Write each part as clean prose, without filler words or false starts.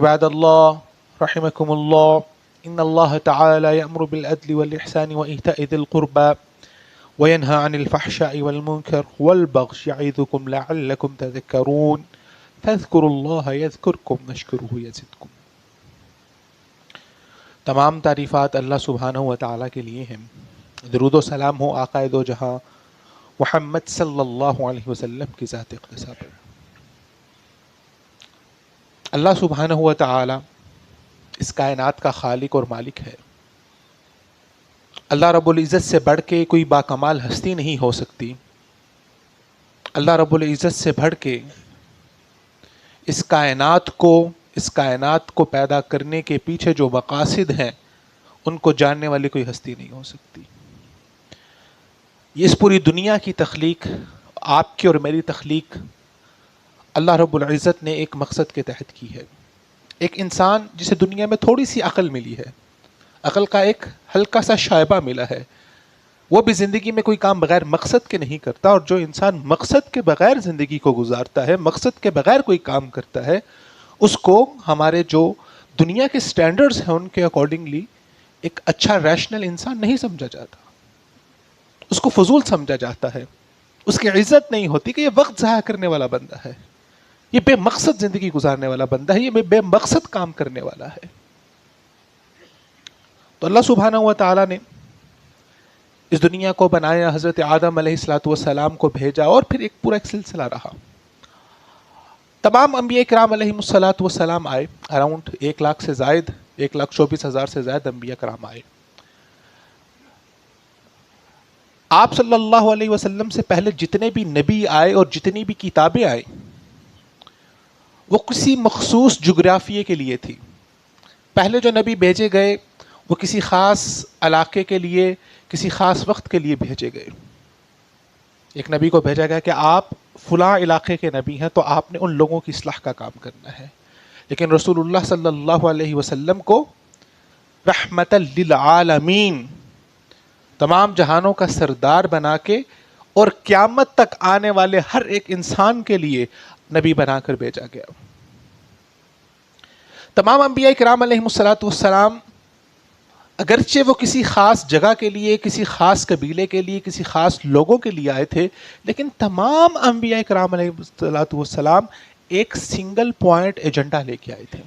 عباد الله رحمكم الله إن الله تعالى يأمر بالعدل والإحسان وإيتاء ذي القربى وينهى عن الفحشاء والمنكر والبغي يعظكم لعلكم تذكرون فاذكروا الله يذكركم واشكروه يزدكم۔ تمام تعریفات اللہ سبحانہ و تعالیٰ کے لیے ہیں۔ درود و سلام ہو آقا دو جہاں محمد صلی اللہ علیہ وسلم کی ذات اقدسہ پر۔ اللہ سبحانہ و تعالی اس کائنات کا خالق اور مالک ہے۔ اللہ رب العزت سے بڑھ کے کوئی باکمال ہستی نہیں ہو سکتی۔ اللہ رب العزت سے بڑھ کے اس کائنات کو پیدا کرنے کے پیچھے جو مقاصد ہیں ان کو جاننے والی کوئی ہستی نہیں ہو سکتی۔ یہ اس پوری دنیا کی تخلیق، آپ کی اور میری تخلیق اللہ رب العزت نے ایک مقصد کے تحت کی ہے۔ ایک انسان جسے دنیا میں تھوڑی سی عقل ملی ہے، عقل کا ایک ہلکا سا شائبہ ملا ہے، وہ بھی زندگی میں کوئی کام بغیر مقصد کے نہیں کرتا، اور جو انسان مقصد کے بغیر زندگی کو گزارتا ہے، مقصد کے بغیر کوئی کام کرتا ہے، اس کو ہمارے جو دنیا کے سٹینڈرڈز ہیں ان کے اکارڈنگلی ایک اچھا ریشنل انسان نہیں سمجھا جاتا، اس کو فضول سمجھا جاتا ہے، اس کی عزت نہیں ہوتی کہ یہ وقت ضائع کرنے والا بندہ ہے، یہ بے مقصد زندگی گزارنے والا بندہ ہے، یہ بے مقصد کام کرنے والا ہے۔ تو اللہ سبحانہ و تعالیٰ نے اس دنیا کو بنایا، حضرت آدم علیہ السلام کو بھیجا، اور پھر ایک پورا سلسلہ رہا۔ تمام انبیاء کرام علیہ السلام آئے، اراؤنڈ 1,00,000 سے زائد، 1,24,000 سے زائد انبیاء کرام آئے۔ آپ صلی اللہ علیہ وسلم سے پہلے جتنے بھی نبی آئے اور جتنی بھی کتابیں آئیں، وہ کسی مخصوص جغرافیے کے لیے تھی۔ پہلے جو نبی بھیجے گئے وہ کسی خاص علاقے کے لیے، کسی خاص وقت کے لیے بھیجے گئے۔ ایک نبی کو بھیجا گیا کہ آپ فلاں علاقے کے نبی ہیں تو آپ نے ان لوگوں کی اصلاح کا کام کرنا ہے، لیکن رسول اللہ صلی اللہ علیہ وسلم کو رحمت للعالمین، تمام جہانوں کا سردار بنا کے اور قیامت تک آنے والے ہر ایک انسان کے لیے نبی بنا کر بھیجا گیا۔ تمام انبیاء کرام علیہ السلام اگرچہ وہ کسی خاص جگہ کے لیے، کسی خاص قبیلے کے لیے، کسی خاص لوگوں کے لیے آئے تھے، لیکن تمام انبیاء کرام علیہ السلام ایک سنگل پوائنٹ ایجنڈا لے کے آئے تھے۔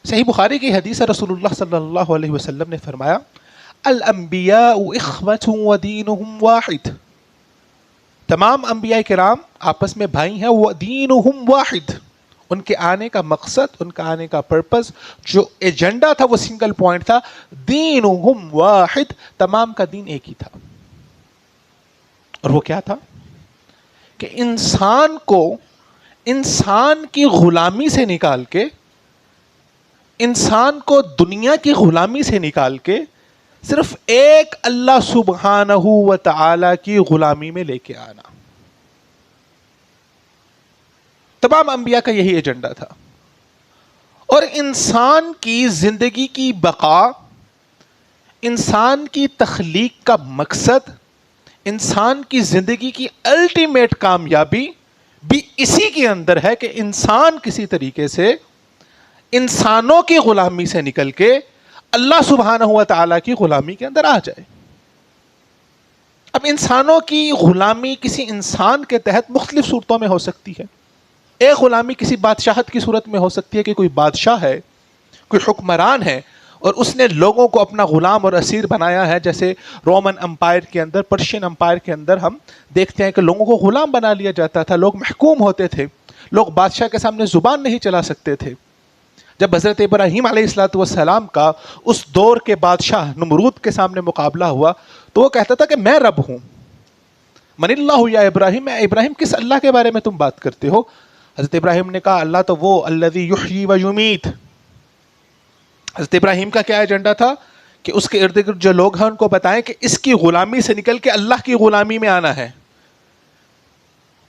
صحیح بخاری کی حدیث ہے، رسول اللہ صلی اللہ علیہ وسلم نے فرمایا الانبیاء اخوۃ ودینہم واحد، تمام انبیاء کرام آپس میں بھائی ہیں، ودینہم واحد، ان کے آنے کا مقصد، ان کا آنے کا پرپس، جو ایجنڈا تھا وہ سنگل پوائنٹ تھا، دینہم واحد، تمام کا دین ایک ہی تھا۔ اور وہ کیا تھا کہ انسان کو انسان کی غلامی سے نکال کے، انسان کو دنیا کی غلامی سے نکال کے صرف ایک اللہ سبحانہ و تعالی کی غلامی میں لے کے آنا۔ تمام انبیاء کا یہی ایجنڈا تھا، اور انسان کی زندگی کی بقا، انسان کی تخلیق کا مقصد، انسان کی زندگی کی الٹیمیٹ کامیابی بھی اسی کے اندر ہے کہ انسان کسی طریقے سے انسانوں کی غلامی سے نکل کے اللہ سبحانہ و تعالیٰ کی غلامی کے اندر آ جائے۔ اب انسانوں کی غلامی کسی انسان کے تحت مختلف صورتوں میں ہو سکتی ہے۔ ایک غلامی کسی بادشاہت کی صورت میں ہو سکتی ہے کہ کوئی بادشاہ ہے، کوئی حکمران ہے، اور اس نے لوگوں کو اپنا غلام اور اسیر بنایا ہے، جیسے رومن امپائر کے اندر، پرشین امپائر کے اندر ہم دیکھتے ہیں کہ لوگوں کو غلام بنا لیا جاتا تھا، لوگ محکوم ہوتے تھے، لوگ بادشاہ کے سامنے زبان نہیں چلا سکتے تھے۔ جب حضرت ابراہیم علیہ السلام کا اس دور کے بادشاہ نمرود کے سامنے مقابلہ ہوا تو وہ کہتا تھا کہ میں رب ہوں۔ من اللہ یا ابراہیم، ابراہیم کس اللہ کے بارے میں تم بات کرتے ہو؟ حضرت ابراہیم نے کہا اللہ تو وہ الذی یحیی و یمیت۔ حضرت ابراہیم کا کیا ایجنڈا تھا کہ اس کے ارد گرد جو لوگ ہیں ان کو بتائیں کہ اس کی غلامی سے نکل کے اللہ کی غلامی میں آنا ہے۔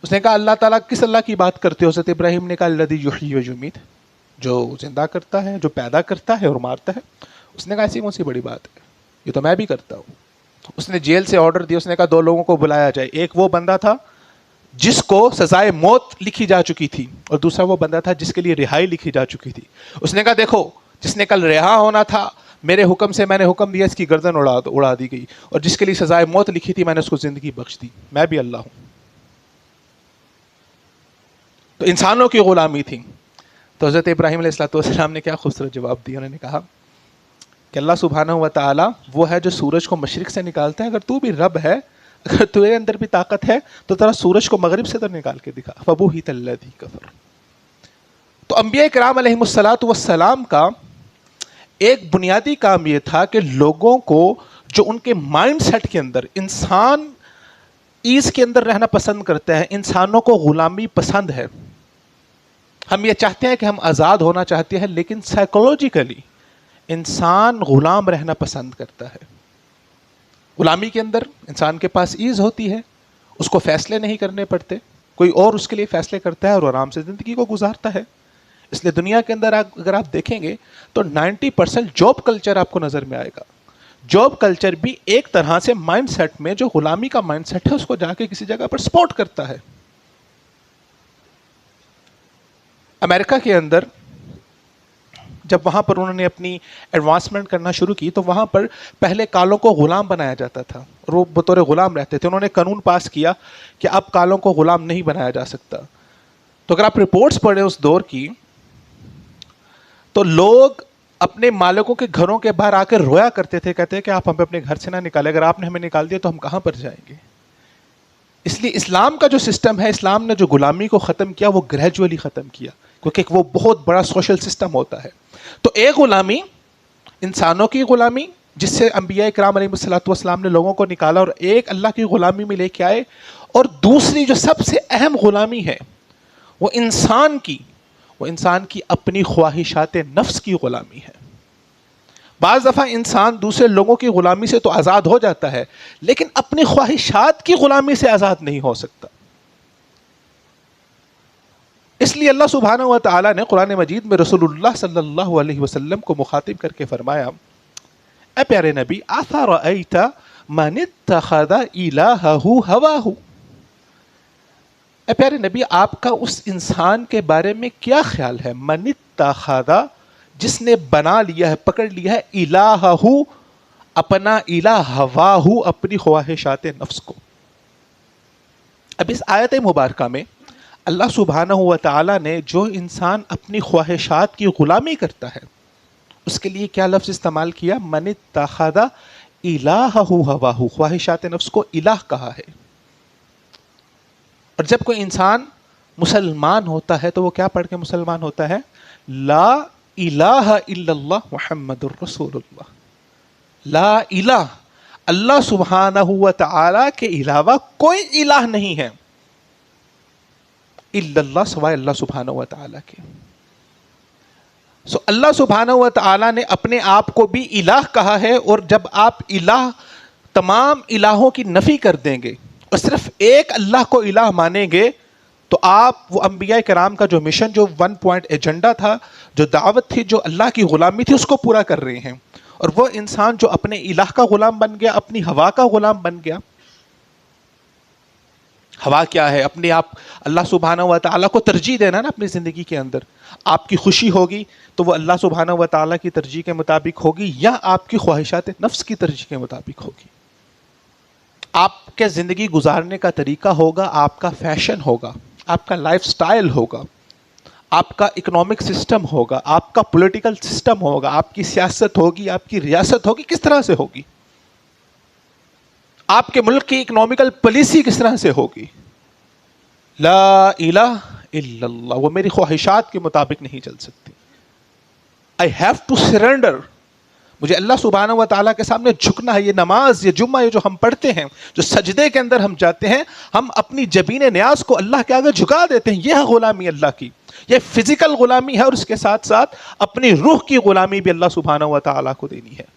اس نے کہا اللہ تعالیٰ کس اللہ کی بات کرتے ہو؟ حضرت ابراہیم نے کہا الذی یحیی و یمیت، جو زندہ کرتا ہے، جو پیدا کرتا ہے اور مارتا ہے۔ اس نے کہا ایسی کون سی بڑی بات ہے، یہ تو میں بھی کرتا ہوں۔ اس نے جیل سے آرڈر دیا، اس نے کہا 2 لوگوں کو بلایا جائے۔ ایک وہ بندہ تھا جس کو سزائے موت لکھی جا چکی تھی، اور دوسرا وہ بندہ تھا جس کے لیے رہائی لکھی جا چکی تھی. اس نے کہا دیکھو جس نے کل رہا ہونا تھا میرے حکم سے، میں نے حکم دیا اس کی گردن اڑا دی گئی، اور جس کے لیے سزائے موت لکھی تھی میں نے اس کو زندگی بخش دی، میں بھی اللہ ہوں. تو انسانوں کی غلامی تھی. تو حضرت ابراہیم علیہ السلام نے کیا خوبصورت جواب دیا. انہوں نے کہا کہ اللہ سبحانہ و تعالی وہ ہے جو سورج کو مشرق سے نکالتا ہے. اگر تو بھی رب ہے، اگر تیرے اندر بھی طاقت ہے تو ترا سورج کو مغرب سے تو نکال کے دکھا. فبہت الذی کفر. تو انبیاء کرام علیہم الصلوۃ والسلام کا ایک بنیادی کام یہ تھا کہ لوگوں کو جو ان کے مائنڈ سیٹ کے اندر انسان ایز کے اندر رہنا پسند کرتا ہے، انسانوں کو غلامی پسند ہے. ہم یہ چاہتے ہیں کہ ہم آزاد ہونا چاہتے ہیں، لیکن سائیکولوجیکلی انسان غلام رہنا پسند کرتا ہے. غلامی کے اندر انسان کے پاس ایز ہوتی ہے، اس کو فیصلے نہیں کرنے پڑتے، کوئی اور اس کے لیے فیصلے کرتا ہے اور آرام سے زندگی کو گزارتا ہے. اس لیے دنیا کے اندر اگر آپ دیکھیں گے تو 90% جاب کلچر آپ کو نظر میں آئے گا. جاب کلچر بھی ایک طرح سے مائنڈ سیٹ میں جو غلامی کا مائنڈ سیٹ ہے اس کو جا کے کسی جگہ پر سپورٹ کرتا ہے. امریکہ کے اندر جب وہاں پر انہوں نے اپنی ایڈوانسمنٹ کرنا شروع کی تو وہاں پر پہلے کالوں کو غلام بنایا جاتا تھا اور وہ بطور غلام رہتے تھے. انہوں نے قانون پاس کیا کہ اب کالوں کو غلام نہیں بنایا جا سکتا. تو اگر آپ رپورٹس پڑھیں اس دور کی تو لوگ اپنے مالکوں کے گھروں کے باہر آ کر رویا کرتے تھے، کہتے کہ آپ ہمیں اپنے گھر سے نہ نکالے، اگر آپ نے ہمیں نکال دیا تو ہم کہاں پر جائیں گے. اس لیے اسلام کا جو سسٹم ہے، اسلام نے جو غلامی کو ختم کیا وہ گریجولی ختم کیا، کیونکہ وہ بہت بڑا سوشل سسٹم ہوتا ہے. تو ایک غلامی انسانوں کی غلامی جس سے انبیاء کرام علیہ الصلوۃ والسلام نے لوگوں کو نکالا اور ایک اللہ کی غلامی میں لے کے آئے. اور دوسری جو سب سے اہم غلامی ہے وہ انسان کی اپنی خواہشات نفس کی غلامی ہے. بعض دفعہ انسان دوسرے لوگوں کی غلامی سے تو آزاد ہو جاتا ہے لیکن اپنی خواہشات کی غلامی سے آزاد نہیں ہو سکتا. اس لیے اللہ سبحانہ و تعالی نے قرآن مجید میں رسول اللہ صلی اللہ علیہ وسلم کو مخاطب کر کے فرمایا، اے پیارے نبی، افرأیت من اتخذ الہہ ہواہ. اے پیارے نبی آپ کا اس انسان کے بارے میں کیا خیال ہے؟ من اتخذ، جس نے بنا لیا ہے، پکڑ لیا ہے، الہہ، اپنا الہ، ہواہ، اپنی خواہشات نفس کو. اب اس آیت مبارکہ میں اللہ سبحانہ و تعالی نے جو انسان اپنی خواہشات کی غلامی کرتا ہے اس کے لیے کیا لفظ استعمال کیا؟ من اتخذ الہہ ہواہ، خواہشات نفس کو الہ کہا ہے. اور جب کوئی انسان مسلمان ہوتا ہے تو وہ کیا پڑھ کے مسلمان ہوتا ہے؟ لا الہ الا اللہ محمد الرسول اللہ. لا الہ، اللہ سبحانہ و تعالی کے علاوہ کوئی الہ نہیں ہے الا اللہ، سوائے اللہ سبحانہ و تعالی کے. سو اللہ سبحانہ و تعالی نے اپنے آپ کو بھی الہ کہا ہے. اور جب آپ الہ، تمام الہوں کی نفی کر دیں گے اور صرف ایک اللہ کو الہ مانیں گے تو آپ وہ انبیاء کرام کا جو مشن، جو 1 پوائنٹ ایجنڈا تھا، جو دعوت تھی، جو اللہ کی غلامی تھی، اس کو پورا کر رہے ہیں. اور وہ انسان جو اپنے الہ کا غلام بن گیا، اپنی ہوا کا غلام بن گیا. ہوا کیا ہے؟ اپنے آپ اللہ سبحانہ و تعالیٰ کو ترجیح دینا نا اپنی زندگی کے اندر. آپ کی خوشی ہوگی تو وہ اللہ سبحانہ و تعالیٰ کی ترجیح کے مطابق ہوگی یا آپ کی خواہشات نفس کی ترجیح کے مطابق ہوگی. آپ کے زندگی گزارنے کا طریقہ ہوگا، آپ کا فیشن ہوگا، آپ کا لائف سٹائل ہوگا، آپ کا اکنامک سسٹم ہوگا، آپ کا پولیٹیکل سسٹم ہوگا، آپ کی سیاست ہوگی، آپ کی ریاست ہوگی، کس طرح سے ہوگی. آپ کے ملک کی اکنامیکل پالیسی کس طرح سے ہوگی. لا الہ الا اللہ، وہ میری خواہشات کے مطابق نہیں چل سکتی. آئی ہیو ٹو سرینڈر، مجھے اللہ سبحانہ و تعالیٰ کے سامنے جھکنا ہے. یہ نماز، یہ جمعہ، یہ جو ہم پڑھتے ہیں، جو سجدے کے اندر ہم جاتے ہیں، ہم اپنی جبین نیاز کو اللہ کے آگے جھکا دیتے ہیں. یہ ہے غلامی اللہ کی. یہ فزیکل غلامی ہے اور اس کے ساتھ ساتھ اپنی روح کی غلامی بھی اللہ سبحانہ و تعالیٰ کو دینی ہے.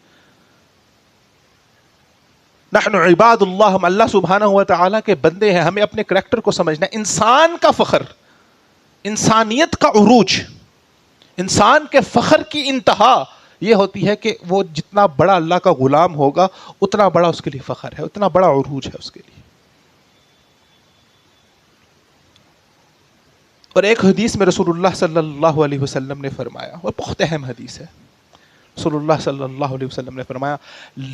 نحن عباد اللہ، ہم اللہ سبحانہ و تعالیٰ کے بندے ہیں. ہمیں اپنے کریکٹر کو سمجھنا ہے. انسان کا فخر، انسانیت کا عروج، انسان کے فخر کی انتہا یہ ہوتی ہے کہ وہ جتنا بڑا اللہ کا غلام ہوگا اتنا بڑا اس کے لیے فخر ہے، اتنا بڑا عروج ہے اس کے لیے. اور ایک حدیث میں رسول اللہ صلی اللہ علیہ وسلم نے فرمایا، وہ بہت اہم حدیث ہے، رسول اللہ صلی اللہ علیہ وسلم نے فرمایا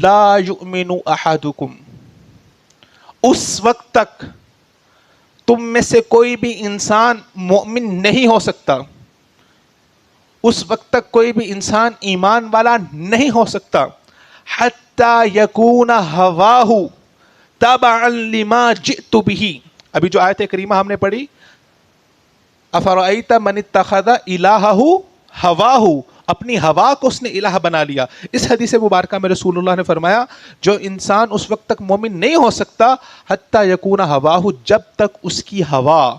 لا یؤمن احدکم، اس وقت تک تم میں سے کوئی بھی انسان مومن نہیں ہو سکتا، اس وقت تک کوئی بھی انسان ایمان والا نہیں ہو سکتا، حتی یکون ہواہ تبعا لما جئت بہ، ابھی جو آیت کریمہ ہم نے پڑھی افرأیت من اتخذ الہہ ہواہ، اپنی ہوا کو اس نے الہ بنا لیا۔ اس حدیث مبارکہ میں رسول اللہ نے فرمایا جو انسان اس وقت تک مومن نہیں ہو سکتا حتی یکون ہواہ، جب تک اس کی ہوا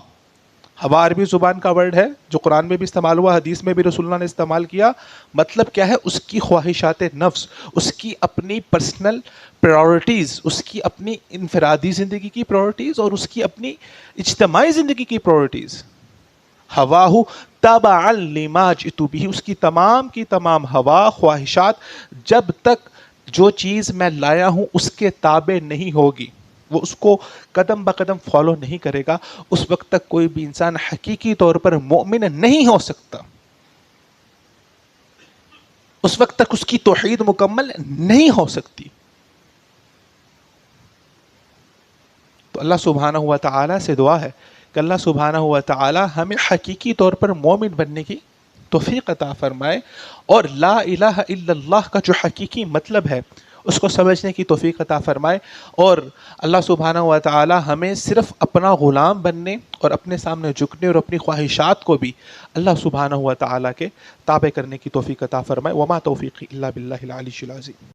عربی زبان کا ورڈ ہے جو قرآن میں بھی استعمال ہوا، حدیث میں بھی رسول اللہ نے استعمال کیا، مطلب کیا ہے؟ اس کی خواہشات نفس، اس کی اپنی پرسنل پرائورٹیز، اس کی اپنی انفرادی زندگی کی پرائورٹیز اور اس کی اپنی اجتماعی زندگی کی پرائورٹیز، ہواہ تبعا لما جئت بہ، اس کی تمام ہوا خواہشات جب تک جو چیز میں لایا ہوں اس کے تابع نہیں ہوگی، وہ اس کو قدم بقدم فالو نہیں کرے گا، اس وقت تک کوئی بھی انسان حقیقی طور پر مومن نہیں ہو سکتا، اس وقت تک اس کی توحید مکمل نہیں ہو سکتی۔ تو اللہ سبحانہ و تعالیٰ سے دعا ہے کہ اللہ سبحانہ و تعالیٰ ہمیں حقیقی طور پر مومن بننے کی توفیق عطا فرمائے، اور لا الہ الا اللہ کا جو حقیقی مطلب ہے اس کو سمجھنے کی توفیق عطا فرمائے، اور اللہ سبحانہ و تعالی ہمیں صرف اپنا غلام بننے اور اپنے سامنے جھکنے اور اپنی خواہشات کو بھی اللہ سبحانہ و تعالی کے تابع کرنے کی توفیق عطا فرمائے۔ وما توفیقی الا باللہ العلی العظیم۔